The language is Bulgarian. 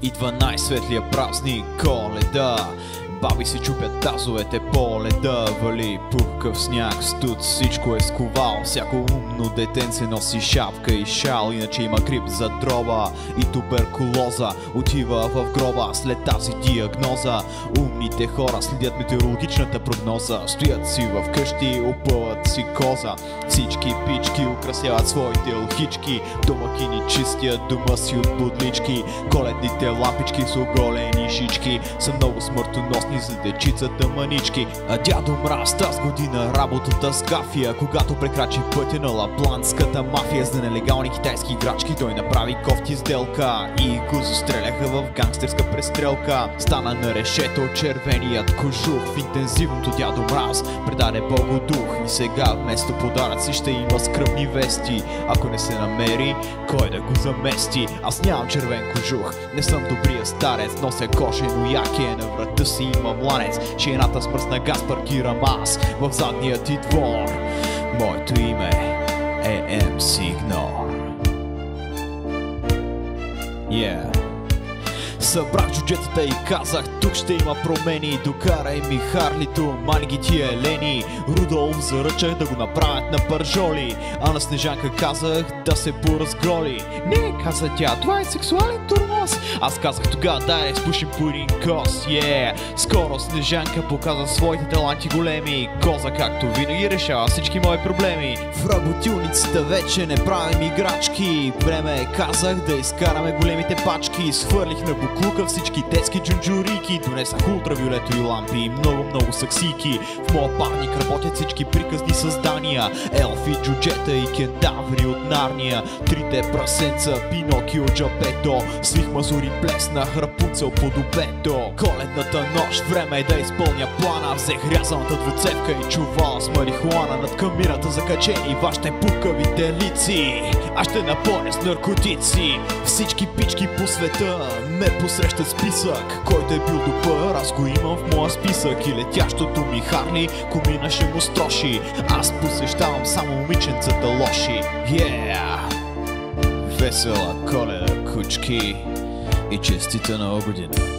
Идва най-светлия празник Коледа. Баби си чупят тазовете по леда. Вали пухкав сняг, студ, всичко е сковал. Всяко умно детенце носи шапка и шал. Иначе има грип за дроба и туберкулоза. Отива в гроба след тази диагноза. Умните хора следят метеорологичната прогноза. Стоят си в къщи, опъват си коза. Всички пички украсяват своите лхички. Домакини чистят дома си от бодлички. Коледните лампички с оголени шички са много смъртоносни за дечицата манички. А дядо Мраз тази година работата с гафия. Когато прекрачи пътя на лапландската мафия за нелегални китайски играчки, той направи кофти сделка и го застреляха в гангстерска престрелка. Стана на решето червеният кожух. В интензивното дядо Мраз предаде Богодух. И сега вместо подаръци ще има скръбни вести. Ако не се намери, кой да го замести? Аз нямам червен кожух, не съм добрия старец. Нося кошено яке, на врата си има мланец. Шейната с мръсна газ паркирам аз в задния ти двор. Моето име е MC Ignor. Събрах джуджетата и казах, тук ще има промени. Докарай ми Харлито, мали ги тия елени. Рудолф заръчах да го направят на пържоли, а на Снежанка казах да се поразголи. Не, каза тя, това е сексуален тормоз. Аз казах тогава, дай спушим по един кос. Скоро Снежанка показа своите таланти големи. Коза, както винаги, решава всички мои проблеми. В работилницата вече не правим играчки. Време е, казах, да изкараме големите пачки. Свърлих на буклука всички детски джунджурики. Донесах ултравиолето и лампи и много саксийки. В моя парник работят всички приказни създания. Елфи, джуджета и кентаври от Нарния. Трите прасенца, Пинокио, Джапето. Свих мазури, плесна Рапунцел под обето. Коледната нощ, време е да изпълня плана. Взех рязаната двуцевка и чувала с марихуана. Над камината закачени вашите пукавите лици. Аз ще напълня с наркотици. Всички пички по света ме посрещат списък. Който е бил добър, аз го имам в моя списък. И летящото ми Харли, комина ще му строши. Аз посещавам само момиченцата лоши. Весела Коледа, кучки, и честита Нова година.